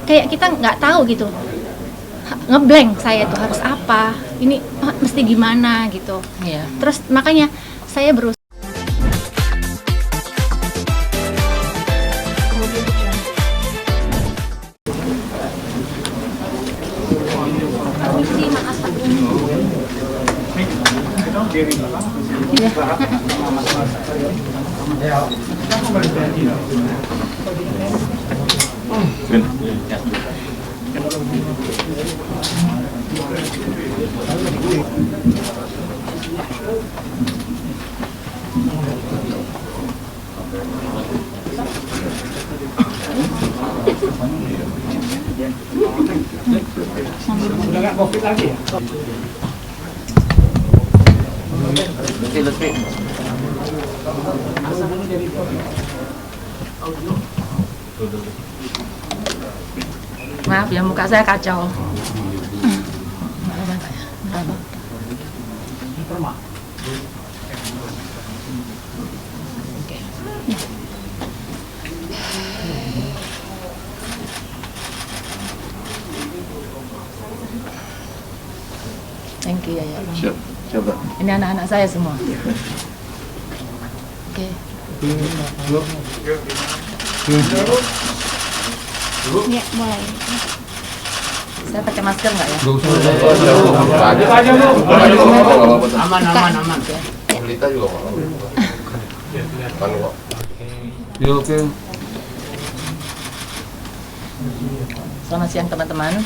Kayak kita nggak tahu gitu, ngeblank saya tuh harus apa, ini mesti gimana gitu. Iya. Terus makanya saya berusaha. Udah nggak COVID lagi ya? Letih. Maaf ya, muka saya kacau. Thank you ya. Siap. Ini anak-anak saya semua. Oke. Ya, mulai. Saya pakai masker nggak ya? Aja Bu. Aman. Pelita juga kok. Kan kok. Oke. Selamat siang teman-teman.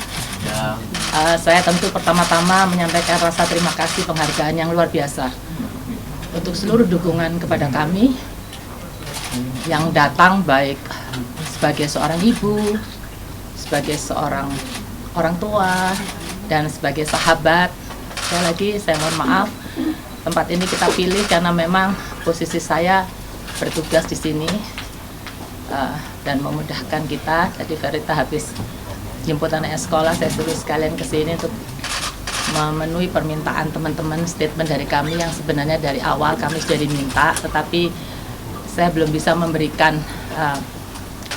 Saya tentu pertama-tama menyampaikan rasa terima kasih penghargaan yang luar biasa untuk seluruh dukungan kepada kami yang datang, baik sebagai seorang ibu, sebagai seorang orang tua, dan sebagai sahabat. Sekali lagi saya mohon maaf, tempat ini kita pilih karena memang posisi saya bertugas di sini dan memudahkan kita. Jadi Verita habis jemput anaknya sekolah, saya suruh sekalian ke sini untuk memenuhi permintaan teman-teman, statement dari kami yang sebenarnya dari awal kami sudah diminta, tetapi saya belum bisa memberikan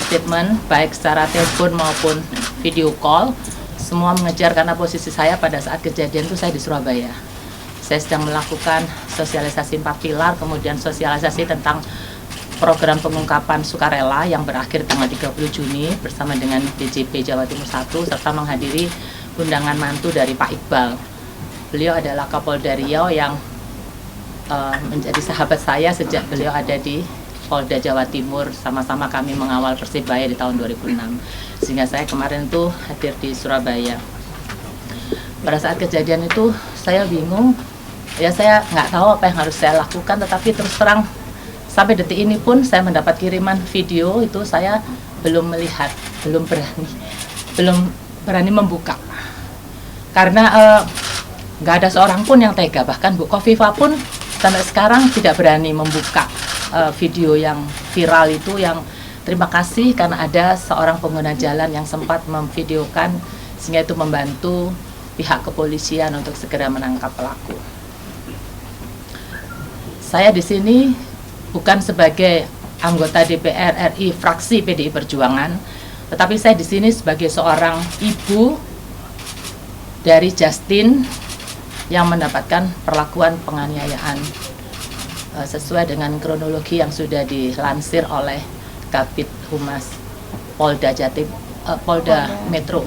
statement baik secara telepon maupun video call. Semua mengejar karena posisi saya pada saat kejadian itu saya di Surabaya. Saya sedang melakukan sosialisasi 4 pilar, kemudian sosialisasi tentang program pengungkapan sukarela yang berakhir tanggal 30 Juni bersama dengan DJP Jawa Timur 1 serta menghadiri undangan mantu dari Pak Iqbal. Beliau adalah Kapolda Riau yang menjadi sahabat saya sejak beliau ada di Polda Jawa Timur, sama-sama kami mengawal Persebaya di tahun 2006. Sehingga saya kemarin tuh hadir di Surabaya. Pada saat kejadian itu saya bingung, ya saya nggak tahu apa yang harus saya lakukan, tetapi terus terang sampai detik ini pun saya mendapat kiriman video itu saya belum melihat, belum berani membuka. Karena nggak ada seorang pun yang tega, bahkan Bu Kofifa pun sampai sekarang tidak berani membuka video yang viral itu. Yang terima kasih karena ada seorang pengguna jalan yang sempat memvideokan sehingga itu membantu pihak kepolisian untuk segera menangkap pelaku. Saya di sini bukan sebagai anggota DPR RI fraksi PDI Perjuangan, tetapi saya di sini sebagai seorang ibu dari Justin yang mendapatkan perlakuan penganiayaan sesuai dengan kronologi yang sudah dilansir oleh Kabid Humas Polda Metro.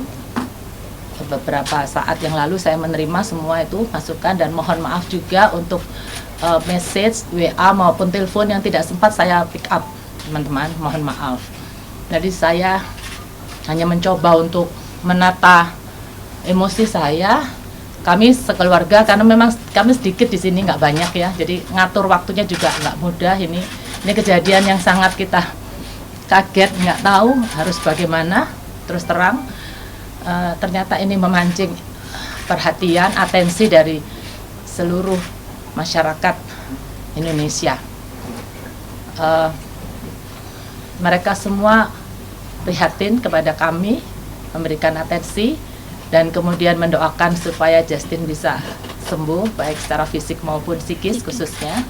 Beberapa saat yang lalu saya menerima semua itu masukan dan mohon maaf juga untuk message, WA maupun telepon yang tidak sempat saya pick up, teman-teman, mohon maaf. Jadi saya hanya mencoba untuk menata emosi saya. Kami sekeluarga, karena memang kami sedikit di sini, nggak banyak ya, jadi ngatur waktunya juga nggak mudah. Ini kejadian yang sangat kita kaget, nggak tahu harus bagaimana. Terus terang, ternyata ini memancing perhatian, atensi dari seluruh masyarakat Indonesia. Mereka semua prihatin kepada kami, memberikan atensi dan kemudian mendoakan supaya Justin bisa sembuh baik secara fisik maupun psikis khususnya.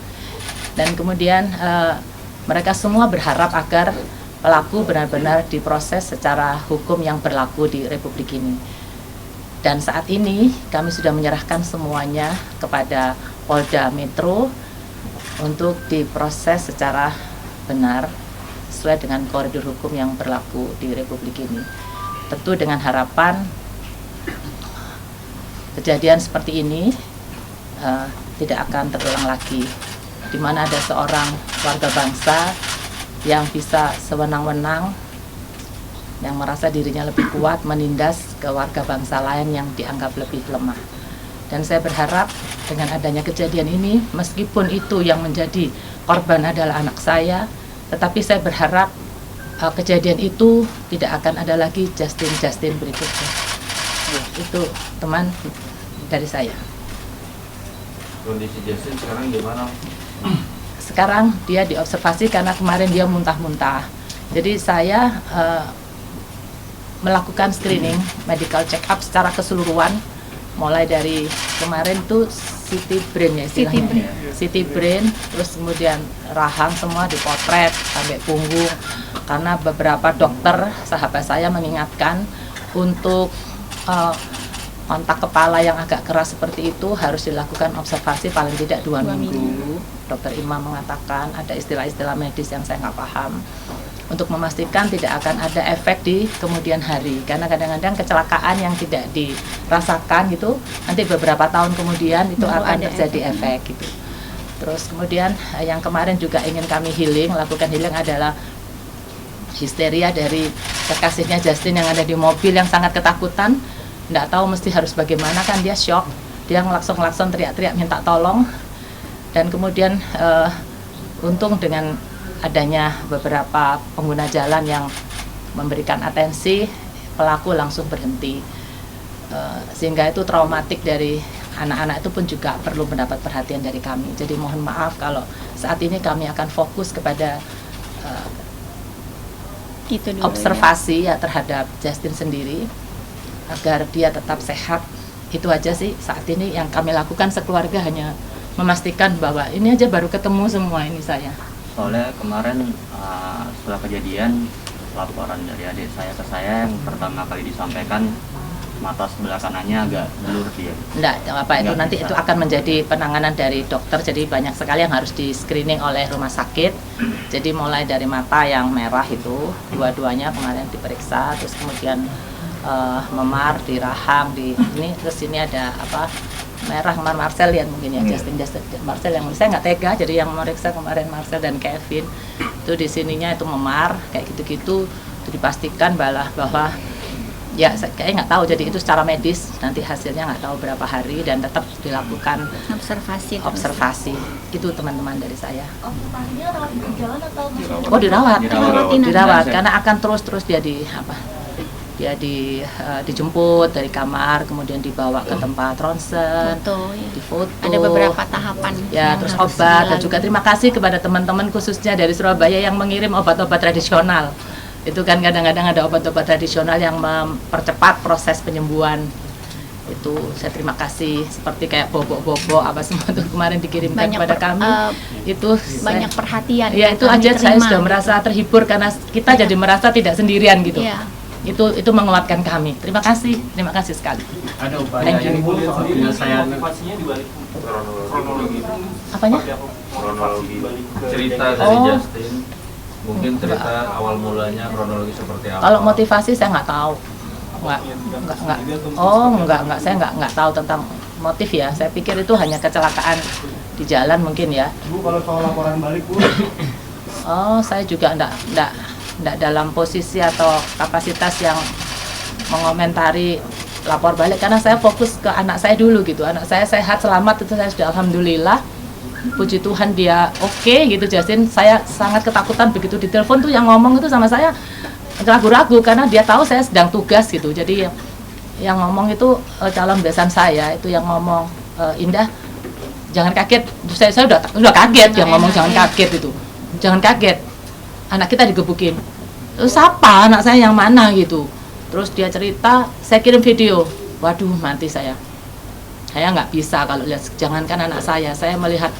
Dan kemudian mereka semua berharap agar pelaku benar-benar diproses secara hukum yang berlaku di Republik ini. Dan saat ini kami sudah menyerahkan semuanya kepada Polda Metro untuk diproses secara benar sesuai dengan koridor hukum yang berlaku di Republik ini. Tentu dengan harapan kejadian seperti ini tidak akan terulang lagi, di mana ada seorang warga bangsa yang bisa sewenang-wenang, yang merasa dirinya lebih kuat menindas ke warga bangsa lain yang dianggap lebih lemah. Dan saya berharap dengan adanya kejadian ini, meskipun itu yang menjadi korban adalah anak saya, tetapi saya berharap kejadian itu tidak akan ada lagi Justin berikutnya. Ya, itu teman dari saya. Kondisi Justin sekarang gimana? Sekarang dia diobservasi karena kemarin dia muntah-muntah. Jadi saya melakukan screening, medical check up secara keseluruhan, mulai dari kemarin tuh CT brain ya istilahnya. CT brain, terus kemudian rahang semua dipotret sampai punggung, karena beberapa dokter sahabat saya mengingatkan untuk kontak kepala yang agak keras seperti itu harus dilakukan observasi paling tidak 2 minggu. Dokter Imam mengatakan ada istilah-istilah medis yang saya nggak paham, untuk memastikan tidak akan ada efek di kemudian hari, karena kadang-kadang kecelakaan yang tidak dirasakan gitu nanti beberapa tahun kemudian itu akan terjadi efek gitu. Terus kemudian yang kemarin juga ingin kami lakukan healing adalah histeria dari kekasihnya Justin yang ada di mobil yang sangat ketakutan, nggak tahu mesti harus bagaimana, kan dia shock, dia ngelakson teriak-teriak minta tolong. Dan kemudian untung dengan adanya beberapa pengguna jalan yang memberikan atensi, pelaku langsung berhenti, sehingga itu traumatik dari anak-anak itu pun juga perlu mendapat perhatian dari kami. Jadi mohon maaf kalau saat ini kami akan fokus kepada observasi ya terhadap Justin sendiri agar dia tetap sehat. Itu aja sih saat ini yang kami lakukan sekeluarga, hanya memastikan bahwa ini aja baru ketemu semua ini saya. Soalnya kemarin setelah kejadian, laporan dari adik saya ke saya yang pertama kali disampaikan mata sebelah kanannya agak blur dia. Enggak, apa itu nanti itu akan menjadi penanganan dari dokter. Jadi banyak sekali yang harus di screening oleh rumah sakit. Jadi mulai dari mata yang merah itu dua-duanya kemarin diperiksa, terus kemudian memar di rahang, di ini, terus ini ada apa merah, kemarin Marcel lihat mungkin ya, Justin Marcel yang saya nggak tega, jadi yang meriksa kemarin Marcel dan Kevin itu di sininya itu memar kayak gitu-gitu, itu dipastikan bahwa ya saya kayak nggak tahu, jadi itu secara medis nanti hasilnya nggak tahu berapa hari dan tetap dilakukan observasi. Itu teman-teman dari saya. Observasinya rawat jalan atau Oh dirawat Dirawat. karena akan terus dia dijemput dari kamar, kemudian dibawa ke tempat ronsen, difoto. Ada beberapa tahapan. Ya, terus obat, dan juga terima kasih kepada teman-teman khususnya dari Surabaya yang mengirim obat-obat tradisional. Itu kan kadang-kadang ada obat-obat tradisional yang mempercepat proses penyembuhan. Itu saya terima kasih, seperti kayak bobok-bobok apa semua itu kemarin dikirimkan kepada kami. Itu banyak perhatian. Ya itu aja saya sudah merasa terhibur karena kita jadi merasa tidak sendirian gitu. Itu menguatkan kami. Terima kasih sekali. Ada upaya yang penyelesaian kronologi. Apanya? Kronologi cerita dari Justin. Mungkin cerita awal mulanya kronologi seperti apa? Kalau motivasi saya nggak tahu. Enggak. Saya nggak tahu tentang motif ya. Saya pikir itu hanya kecelakaan di jalan mungkin ya. Bu, kalau soal laporan balik, Bu. Oh, saya juga enggak dalam posisi atau kapasitas yang mengomentari lapor balik, karena saya fokus ke anak saya dulu gitu. Anak saya sehat selamat, itu saya sudah alhamdulillah, puji Tuhan dia oke gitu. Justin, saya sangat ketakutan begitu di telepon tuh yang ngomong itu sama saya ragu-ragu karena dia tahu saya sedang tugas gitu. Jadi yang ngomong itu calon besan saya itu yang ngomong, Indah jangan kaget. Saya udah kaget yang ngomong jangan kaget itu, jangan kaget, anak kita digebukin. Terus siapa anak saya yang mana gitu. Terus dia cerita, saya kirim video. Waduh, mati saya nggak bisa kalau lihat, jangankan anak saya melihat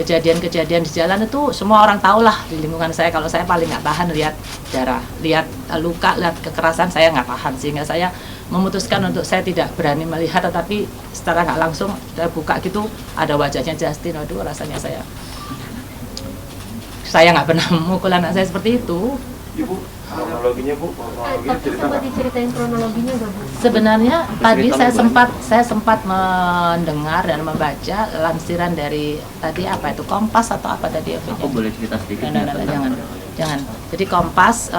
kejadian-kejadian di jalan itu semua orang tahu lah di lingkungan saya. Kalau saya paling nggak tahan lihat darah, lihat luka, lihat kekerasan, saya nggak tahan, sehingga saya memutuskan untuk saya tidak berani melihat, tetapi secara nggak langsung saya buka gitu ada wajahnya Justin. Waduh, rasanya saya nggak pernah memukul anak saya seperti itu. Ibu, kronologinya Bu, Sempat diceritain kronologinya nggak Bu? Sebenarnya tadi saya sempat mendengar dan membaca lansiran dari tadi apa itu Kompas atau apa tadi apa? Aku boleh cerita sedikit? Nah, jangan. Jadi Kompas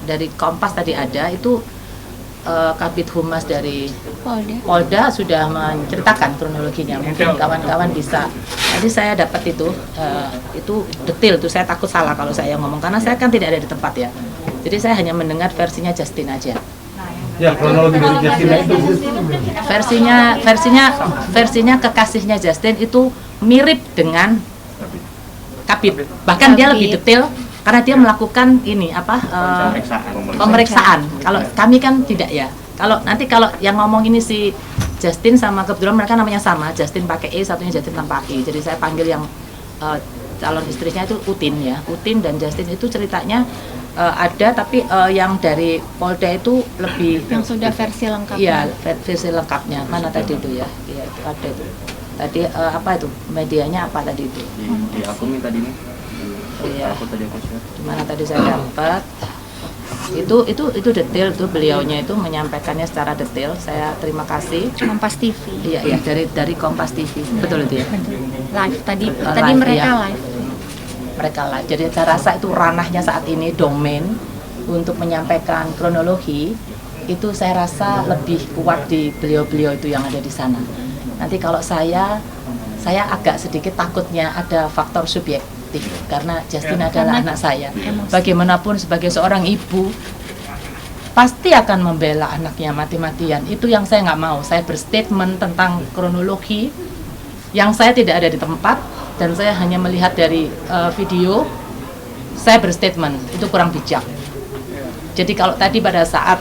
dari Kompas tadi ada itu Kabid Humas dari Polda sudah menceritakan kronologinya. Mungkin kawan-kawan bisa. Tadi saya dapat itu detail tuh. Saya takut salah kalau saya ngomong karena saya kan tidak ada di tempat ya. Jadi saya hanya mendengar versinya Justin aja. Ya, kronologi dari Justin itu. Versinya kekasihnya Justin itu mirip dengan Kabid. Bahkan dia lebih detail karena dia melakukan ini pemeriksaan. Kalau kami kan tidak ya. Kalau yang ngomong ini si Justin sama kebetulan mereka namanya sama, Justin pakai E, satunya Justin tanpa I. Jadi saya panggil yang calon istrinya itu Utin ya. Utin dan Justin itu ceritanya ada, tapi yang dari Polda itu lebih Yang sudah versi lengkap. Iya, versi lengkapnya. Mana tadi itu ya? Iya, itu ada itu. Tadi apa itu? Medianya apa tadi itu? Di aku minta di ini. Iya. Aku tadi aku share. Mana tadi saya dapat? Itu detail tuh, beliaunya itu menyampaikannya secara detail. Saya terima kasih. Kompas TV. Iya dari Kompas TV. Betul itu ya? Live tadi Live, mereka iya. live. Mereka lah. Jadi saya rasa itu ranahnya saat ini domain untuk menyampaikan kronologi itu saya rasa lebih kuat di beliau-beliau itu yang ada di sana. Nanti kalau saya agak sedikit takutnya ada faktor subjektif karena Justin adalah anak saya. Bagaimanapun sebagai seorang ibu pasti akan membela anaknya mati-matian. Itu yang saya nggak mau. Saya berstatement tentang kronologi yang saya tidak ada di tempat dan saya hanya melihat dari video. Saya berstatement itu kurang bijak. Jadi kalau tadi pada saat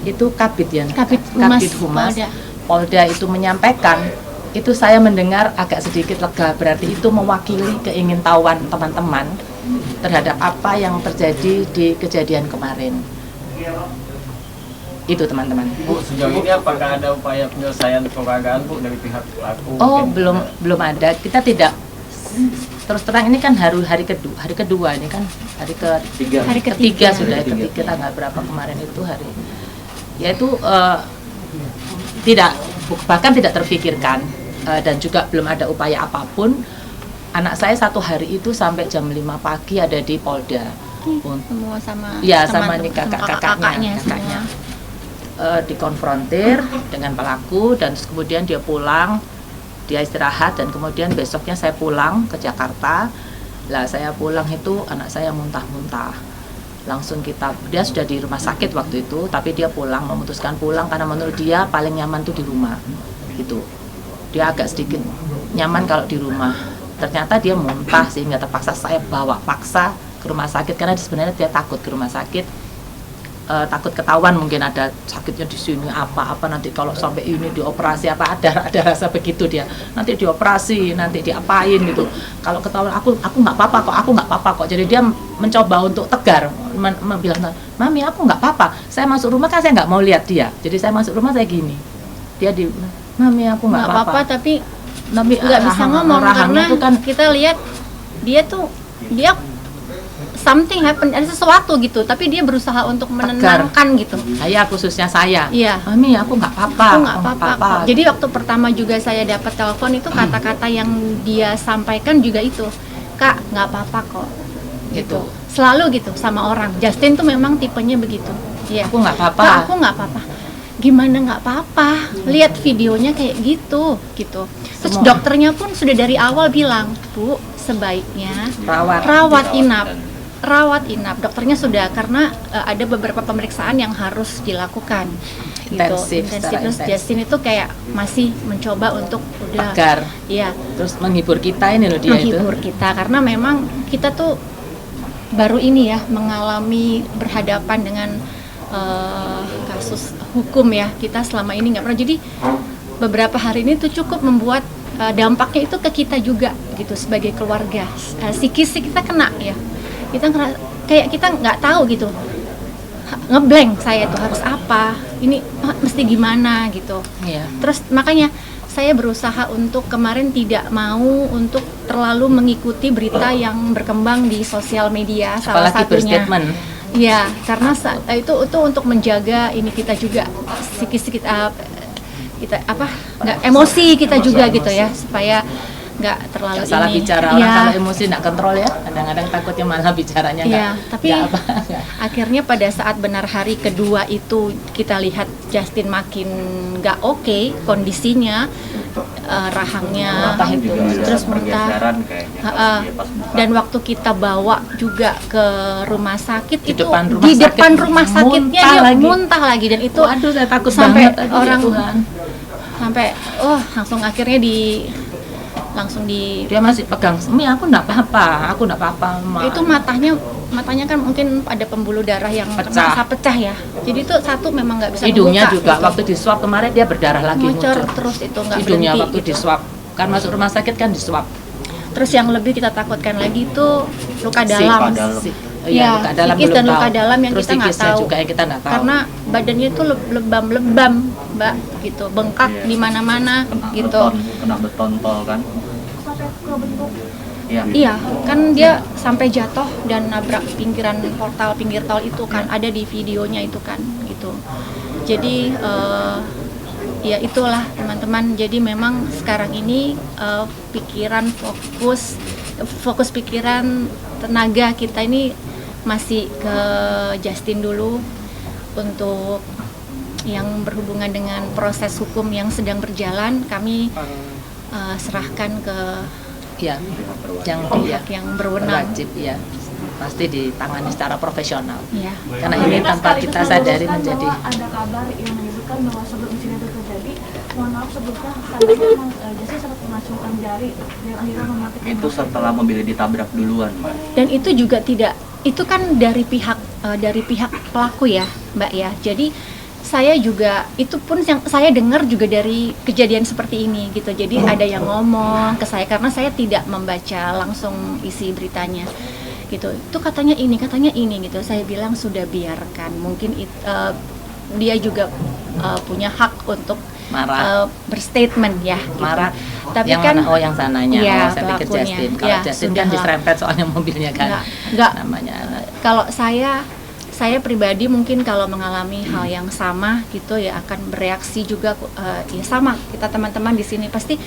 itu Kabid Humas Polda itu menyampaikan, itu saya mendengar agak sedikit lega, berarti itu mewakili keingintahuan teman-teman terhadap apa yang terjadi di kejadian kemarin. Itu teman-teman. Bu, sejauh ini apakah ada upaya penyelesaian kekeluargaan Bu dari pihak pelaku? Oh, belum ada. Kita tidak terus terang, ini kan hari kedua ini kan hari ketiga sudah ketiga tanggal berapa kemarin itu hari. Yaitu bahkan tidak terfikirkan dan juga belum ada upaya apapun. Anak saya satu hari itu sampai jam 5 pagi ada di Polda. Semua sama Sama nih kakaknya. Dikonfrontir dengan pelaku dan kemudian dia pulang, dia istirahat dan kemudian besoknya saya pulang ke Jakarta. Lah saya pulang itu anak saya muntah-muntah. Langsung dia sudah di rumah sakit waktu itu, tapi dia memutuskan pulang karena menurut dia paling nyaman tuh di rumah. Gitu. Dia agak sedikit nyaman kalau di rumah. Ternyata dia muntah sehingga terpaksa saya bawa paksa ke rumah sakit karena sebenarnya dia takut ke rumah sakit. Takut ketahuan mungkin ada sakitnya di sini apa nanti kalau sampai ini dioperasi ada rasa begitu dia, nanti dioperasi nanti diapain gitu, kalau ketahuan aku nggak apa-apa kok jadi dia mencoba untuk tegar, bilang mami aku nggak apa-apa, saya masuk rumah kan saya nggak mau lihat dia, jadi saya masuk rumah saya gini, dia mami aku nggak apa-apa tapi nggak bisa ngomong karena itu kan kita lihat dia something happen, ada sesuatu gitu, tapi dia berusaha untuk menenangkan gitu. Khususnya saya. Iya. Mami, aku nggak apa-apa. Jadi waktu pertama juga saya dapat telepon itu kata-kata yang dia sampaikan juga itu, Kak, nggak apa-apa kok. Gitu. Selalu gitu sama orang. Justin tuh memang tipenya begitu. Iya. Aku nggak apa-apa. Kak, aku nggak apa-apa. Gimana nggak apa-apa? Lihat videonya kayak gitu. Terus dokternya pun sudah dari awal bilang, Bu, sebaiknya rawat inap. Dokternya sudah, karena ada beberapa pemeriksaan yang harus dilakukan intensif. Terus Justin itu kayak masih mencoba untuk udah tegar. Iya. Terus menghibur kita ini loh dia menghibur kita karena memang kita tuh baru ini ya mengalami berhadapan dengan kasus hukum ya. Kita selama ini nggak pernah. Jadi beberapa hari ini tuh cukup membuat dampaknya itu ke kita juga gitu sebagai keluarga. Psikis kita kena ya. Kita kayak kita nggak tahu gitu. Ngeblank saya tuh harus apa, ini mesti gimana gitu. Iya. Terus makanya saya berusaha untuk kemarin tidak mau untuk terlalu mengikuti berita yang berkembang di sosial media, salah Apalagi satunya. berstatement. Ya, karena itu untuk menjaga ini kita juga psikis kita nggak emosi kita juga gitu ya, supaya nggak terlalu Nggak salah ini. bicara Ya. orang kalau emosi nggak kontrol ya. Kadang-kadang takutnya malah bicaranya Iya, tapi nggak apa. akhirnya pada saat benar hari kedua itu kita lihat Justin makin nggak oke kondisinya, rahangnya, Muntah itu. terus muntah. Pergeseran kayaknya pas Ha-ha. dia pas buka. Dan waktu kita bawa juga ke rumah sakit Di itu depan rumah di sakit, depan rumah sakitnya muntah dia lagi. muntah lagi, dan itu Waduh, saya takut sampai banget. Aduh, ya orang Tuhan. sampai langsung akhirnya langsung di Dia masih pegang, "Mi, aku nggak apa-apa, aku nggak apa-apa, Ma." itu matanya kan mungkin ada pembuluh darah yang pecah ya, jadi itu satu memang nggak bisa hidungnya ngebuka, juga gitu. waktu di swab kemarin dia berdarah lagi Ngocor muncul. terus itu nggak Hidungnya berhenti waktu gitu. di swab, kan masuk rumah sakit kan di swab. Terus yang lebih kita takutkan lagi itu luka Si- dalam. Iya, luka dalam psikis belum dan luka tahu. dalam yang Terus kita nggak psikisnya tahu. juga yang kita nggak tahu. Karena badannya itu lebam-lebam, Mbak, gitu, bengkak Iya. di mana-mana Kena gitu. kena beton tol kan. Sampai ke bentuk Iya. Iya, kan dia sampai jatuh dan nabrak pinggir tol itu kan, ada di videonya itu kan, gitu. Jadi ya itulah teman-teman. Jadi memang sekarang ini pikiran fokus pikiran tenaga kita ini masih ke Justin dulu untuk yang berhubungan dengan proses hukum yang sedang berjalan. Kami serahkan ke ya, yang pihak yang berwenang. berwajib ya, pasti ditangani secara profesional. Ya. Karena ini tanpa kita sadari menjadi bahwa ada kabar yang menyebutkan bahwa sebelum insiden itu terjadi, mohon maaf sebelumnya katanya memang Justin sempat mengacungkan jari dan akhirnya mematikan. Itu setelah mobilnya ditabrak duluan, Mbak. Dan itu juga tidak, itu kan dari pihak pelaku ya, Mbak ya. Jadi saya juga, itu pun yang saya dengar juga dari kejadian seperti ini gitu. Jadi ada yang ngomong ke saya karena saya tidak membaca langsung isi beritanya gitu. Itu katanya ini gitu. Saya bilang sudah biarkan. Mungkin dia juga punya hak untuk marah. Berstatement ya. Gitu. Marah. Tapi yang kan mana? Yang sananya. Iya, Saya pikir pelakunya. Justin. Kalau Ya, Justin sudah kan lah. diserempet soalnya mobilnya kan. Enggak. Namanya. Kalau saya pribadi mungkin kalau mengalami hal yang sama gitu ya akan bereaksi juga ya sama, kita teman-teman di sini pasti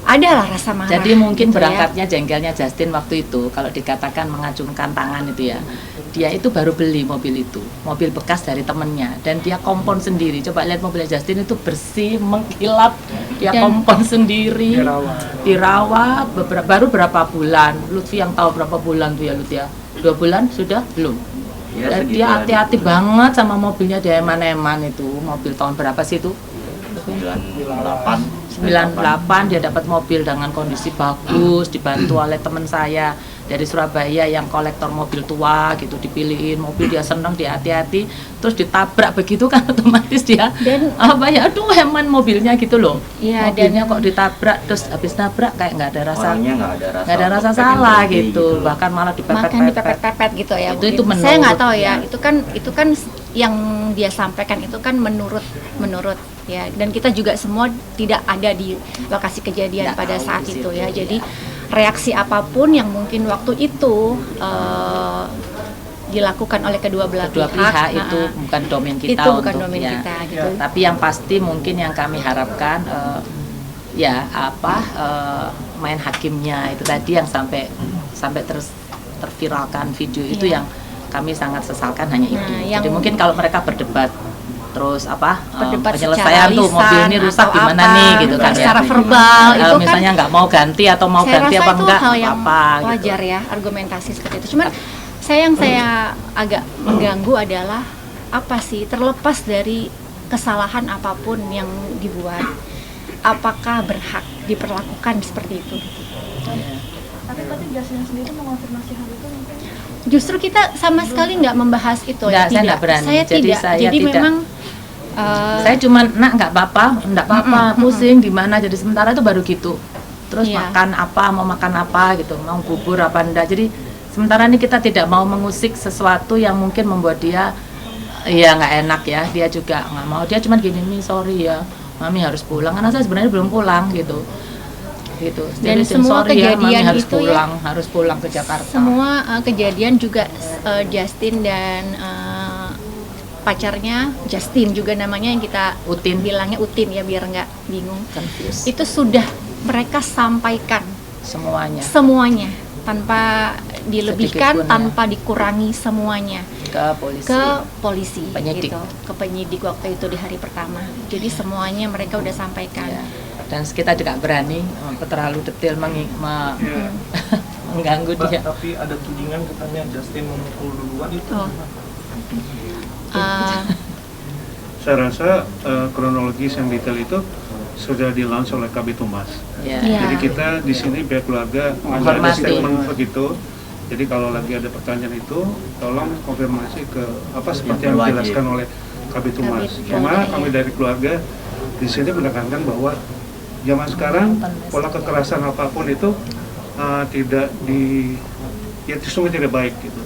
ada lah rasa marah. Jadi mungkin gitu ya. berangkatnya jengkelnya Justin waktu itu kalau dikatakan mengacungkan tangan itu ya, dia itu baru beli mobil itu, mobil bekas dari temennya, dan dia kompon sendiri. Coba lihat mobilnya Justin itu bersih, mengkilap, dia Dan kompon sendiri, dirawat baru berapa bulan. Lutfi yang tahu berapa bulan tuh ya, Lut ya, 2 bulan sudah belum. Iya, Dan segitu dia aja. hati-hati banget sama mobilnya, dia eman-eman itu. Mobil tahun berapa sih itu? 98 dia dapat mobil dengan kondisi bagus, dibantu oleh teman saya dari Surabaya yang kolektor mobil tua gitu, dipilihin mobil, dia seneng, dia hati-hati, terus ditabrak begitu kan otomatis dia Dan- apa ya, aduh heman mobilnya gitu loh. Iya, Mobilnya dan- kok ditabrak, terus habis nabrak kayak nggak ada rasa Orangnya nggak ada rasa salah pengen berhenti gitu, loh. bahkan malah makan dipepet-pepet. dipepet-pepet gitu ya. Itu mungkin. Saya nggak menurut, tahu ya. ya. Itu kan yang dia sampaikan itu kan menurut ya. Dan kita juga semua tidak ada di lokasi kejadian Nggak pada tahu saat di itu situ, ya. ya. Jadi reaksi apapun yang mungkin waktu itu dilakukan oleh kedua belah pihak itu bukan domain kita itu bukan untuk domain ya. kita gitu. Tapi yang pasti mungkin yang kami harapkan main hakimnya itu tadi yang sampai terviralkan video itu Iya. yang kami sangat sesalkan hanya itu. Nah, Jadi yang- mungkin kalau mereka berdebat terus Berdebat penyelesaian secara tuh mobil ini lisan rusak atau gimana apa, nih gitu kan secara ya. verbal itu kan Misalnya nggak mau ganti atau mau saya ganti rasa apa itu enggak hal yang apa wajar gitu. ya, argumentasi seperti itu. Cuman yang saya agak mengganggu adalah apa sih, terlepas dari kesalahan apapun yang dibuat, apakah berhak diperlakukan seperti itu? Tapi berarti Justin sendiri mengonfirmasi hal itu mungkin. Justru kita sama sekali nggak membahas itu. Nggak, saya tidak. nggak berani. Saya Jadi tidak. saya Jadi tidak. memang Saya cuman nggak apa-apa pusing di mana, jadi sementara itu baru gitu. terus Iya. mau makan apa gitu, mau bubur apa enggak. Jadi sementara ini kita tidak mau mengusik sesuatu yang mungkin membuat dia ya nggak enak ya. Dia juga nggak mau, dia cuman gini, "Mi, sorry ya, Mami harus pulang," karena saya sebenarnya belum pulang gitu. Dan Jadi, semua "Sorry ya, Mami kejadian harus itu ya, harus pulang ke Jakarta." semua kejadian juga Justin dan pacarnya Justin juga namanya yang kita Utin. bilangnya Utin ya biar nggak bingung. Confused. Itu sudah mereka sampaikan Semuanya semuanya tanpa dilebihkan, Sedikit pun, ya. tanpa dikurangi semuanya ke polisi. ke polisi Penyidik. gitu, ke penyidik waktu itu di hari pertama. Jadi semuanya mereka udah sampaikan. Ya. Dan kita juga berani terlalu detail Ya. mengganggu Mbak, dia. tapi ada tudingan katanya Justin memukul duluan itu. Oh. Eh, Saya rasa kronologis yang detail itu sudah di-launch oleh Kabid Humas. Ya. Iya. Jadi kita di sini pihak keluarga ada Menghormati. statement begitu. Jadi kalau lagi ada pertanyaan itu, tolong konfirmasi ke apa seperti yang berwajib. dijelaskan oleh Kabid Humas. Kabid, Cuma iya. kami dari keluarga di sini menekankan bahwa zaman sekarang pola kekerasan apapun itu tidak ya sungguh tidak baik gitu.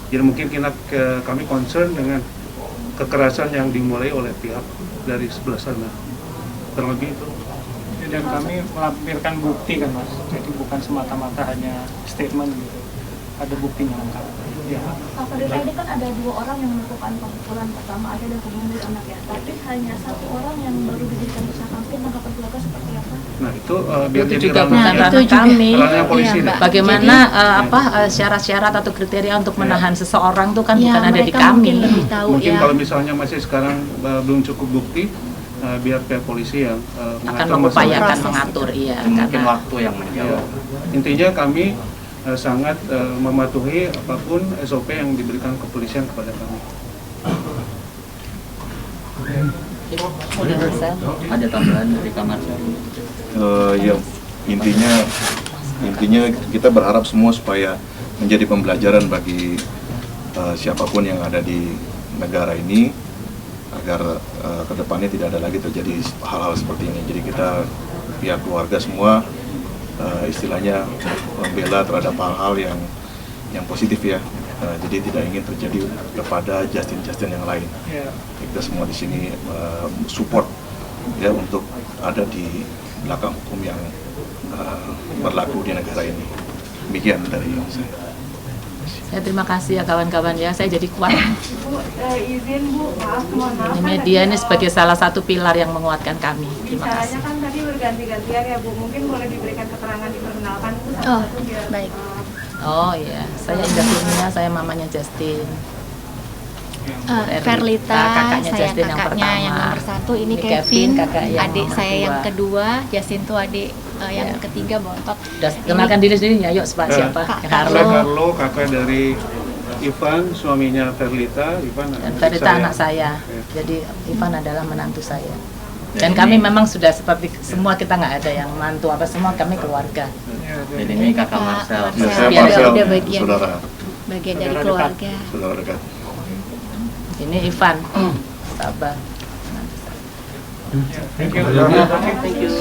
Jadi mungkin kami concern dengan kekerasan yang dimulai oleh pihak dari sebelah sana. Terlebih itu. Dan kami melampirkan bukti kan Mas, jadi bukan semata-mata hanya statement gitu, ada buktinya lengkap. Ya. Pak Fadil, tadi kan ada 2 orang yang melakukan pemukulan pertama, ada dan kemudian anak ya, tapi hanya 1 orang yang baru diberikan tersangka. Mungkin tanggapan keluarga seperti apa? Nah itu biar Itu jadi juga ranah- bukan Nah, itu ranah juga. kami. ranah polisi. Iya, nih. Mbak. Bagaimana syarat-syarat atau kriteria untuk menahan seseorang itu kan ya, bukan ada di mereka kami. mungkin lebih tahu Mungkin ya. kalau misalnya masih sekarang belum cukup bukti, biar pihak polisi yang Akan mengatur mengupayakan Proses. mengatur, iya. Mungkin Karena waktu yang masalah. menjawab. Ya. Intinya kami sangat mematuhi apapun SOP yang diberikan kepolisian kepada kami. udah selesai. Ada tambahan dari kamar saya. Ya intinya kita berharap semua supaya menjadi pembelajaran bagi siapapun yang ada di negara ini agar kedepannya tidak ada lagi terjadi hal-hal seperti ini. Jadi kita pihak keluarga semua istilahnya membela terhadap hal-hal yang positif ya. Jadi tidak ingin terjadi kepada Justin yang lain. Ya. Kita semua di sini support ya untuk ada di belakang hukum yang berlaku di negara ini. Demikian dari saya. Saya terima kasih ya kawan-kawan ya, saya jadi kuat. Bu, izin Bu, mohon maaf. Ini media ini sebagai salah satu pilar yang menguatkan kami. Terima Bicaranya kasih. kan tadi berganti-gantian ya Bu, mungkin boleh diberikan keterangan diperkenalkan Bu Oh, satu-satu biar baik. Oh iya, saya Indah Kurnia, saya mamanya Justin. Verlita, kakaknya saya Justin yang kakaknya yang pertama. nomor 1, ini Ini Kevin, Kevin, kakak yang adik nomor saya yang 2. kedua, Justin tuh adik yang Ya. ketiga bontot. Udah kenalkan diri sendiri ya, yuk siapa? Kak Carlo. Carlo, kakak dari Ivan, suaminya Verlita. Ivan Dan anak Verita saya. anak saya. Ya. Jadi Ivan adalah menantu saya. Dan kami memang sudah seperti semua, kita nggak ada yang mantu apa, semua kami keluarga. Dan ini kakak Marcel. Ya, saya Dia Marcel, udah bagian saudara dari Saudara keluarga. saudara dekat. Ini Ivan, sabar. Thank you.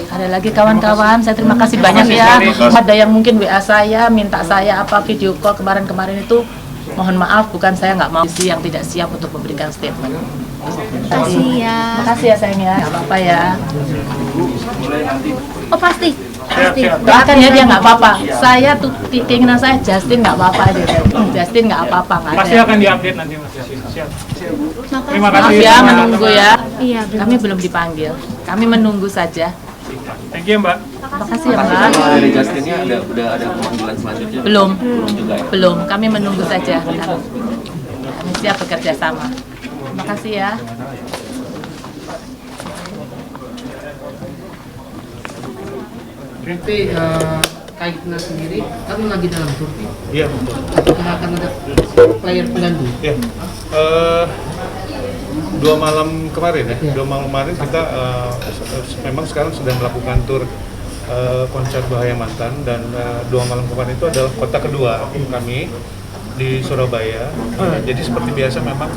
Ada lagi kawan-kawan, saya terima kasih banyak ya. Ada yang mungkin WA saya, minta saya apa video call kemarin-kemarin itu. Mohon maaf, bukan saya nggak mau yang tidak siap untuk memberikan statement. Makasih ya. Makasih ya sayang ya, nggak apa-apa ya. Oh pasti, pasti. Doakan ya dia nggak apa-apa. Saya tuh keinginan saya Justin nggak apa-apa aja. Justin nggak apa-apa, nggak Pasti ada. akan diupdate nanti Mas. Siap. Terima Maaf kasih. ya menunggu ya. Iya, Kami belum dipanggil. Kami menunggu saja. Thank you Mbak. Terima kasih ya Mbak. Kalau dari Justinnya udah ada pemanggilan selanjutnya? Belum. Juga ya? Belum. Kami menunggu saja. Kami siap bekerja sama. Terima kasih ya. Berarti kaitnya sendiri kan lagi dalam survei. Iya betul. Apakah akan ada player pengganti? Ya. 2 malam kemarin ya. 2 malam kemarin kita memang sekarang sedang melakukan tur konser Bahaya Mantan dan 2 malam kemarin itu adalah kota kedua kami di Surabaya. Jadi seperti biasa memang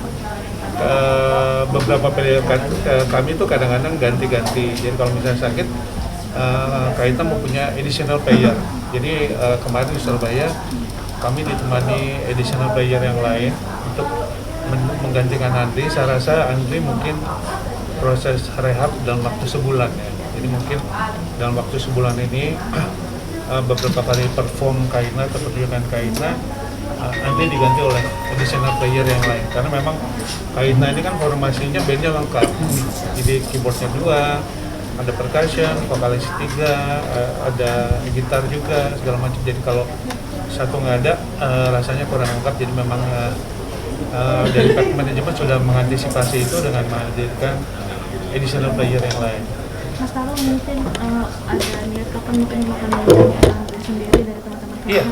beberapa player kami itu kadang-kadang ganti-ganti. Jadi kalau misalnya sakit Kaita mempunyai additional player. Jadi kemarin di Surabaya kami ditemani additional player yang lain untuk menggantikan Andri. Saya rasa Andri mungkin proses rehab dalam waktu sebulan ya. Jadi mungkin dalam waktu sebulan ini beberapa kali perform Kaina atau pertunjukan Kaina, Andri diganti oleh additional player yang lain. Karena memang Kaina ini kan formasinya bandnya lengkap. Jadi keyboardnya 2, ada percussion, vokalis 3, ada gitar juga segala macam. Jadi kalau satu nggak ada, rasanya kurang lengkap. Jadi memang dari pihak manajemen sudah mengantisipasi itu dengan menghadirkan additional player yang lain. Mas Taro mungkin ada niat kapan mungkin akan menjadikan sendiri dari teman-teman? Iya,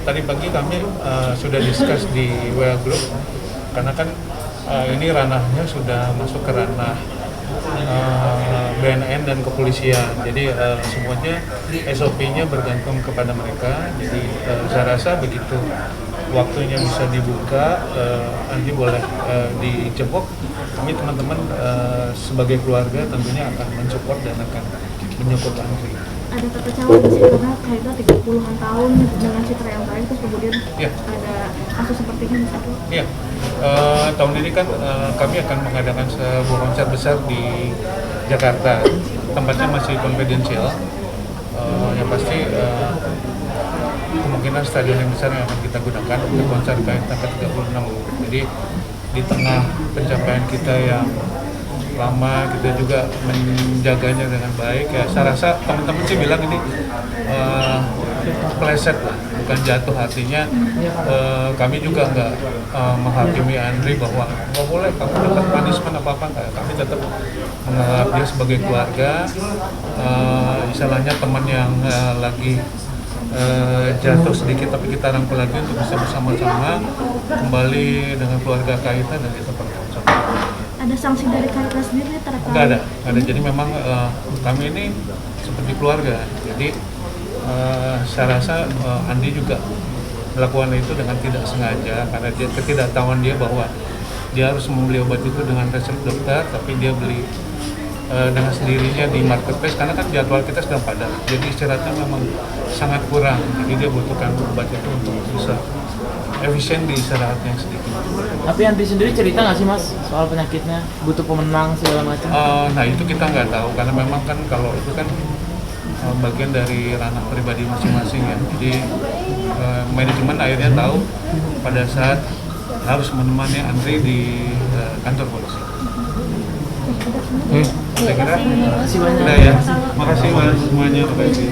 tadi pagi kami sudah discuss di WA Group karena kan ini ranahnya sudah masuk ke ranah BNN dan kepolisian. Jadi semuanya SOP-nya bergantung kepada mereka. Jadi saya rasa begitu waktunya bisa dibuka, nanti boleh dijemput. Kami teman-teman sebagai keluarga tentunya akan mensupport dan akan menyupport Andri. Ada kekecewaan di sini karena Kaita 30-an tahun dengan citra yang baik, terus kemudian ada kasus seperti ini. Iya, tahun ini kan kami akan mengadakan sebuah konser besar di Jakarta. Tempatnya masih confidential. Yang pasti kemungkinan stadion yang besar yang akan kita gunakan untuk konser Kaita ke-36. Jadi di tengah pencapaian kita yang lama, kita juga menjaganya dengan baik. Ya, saya rasa teman-teman sih bilang ini pleset lah, bukan jatuh. Artinya kami juga nggak menghakimi Andri bahwa nggak boleh kamu dapat punishment apa-apa. Kami tetap menganggap dia sebagai keluarga, istilahnya teman yang lagi jatuh sedikit, tapi kita rangkul lagi untuk bisa bersama-sama kembali dengan keluarga Kaita dan kita perform sama. Ada sanksi dari Kaita sendiri terkait? Nggak ada. Jadi memang kami ini seperti keluarga. Jadi saya rasa Andi juga melakukan itu dengan tidak sengaja karena dia ketidaktahuan dia bahwa dia harus membeli obat itu dengan resep dokter, tapi dia beli dengan sendirinya di marketplace karena kan jadwal kita sedang padat. Jadi istirahatnya memang sangat kurang. Jadi dia butuhkan obat itu untuk bisa efisien di istirahatnya sedikit. Tapi Andri sendiri cerita nggak sih Mas soal penyakitnya, butuh pemenang segala macam? Nah itu kita nggak tahu karena memang kan kalau itu kan bagian dari ranah pribadi masing-masing ya. Jadi manajemen akhirnya tahu pada saat harus menemani Andri di kantor polisi. Saya kira Makasih banyak. ya. Makasih mas semuanya. Makasih.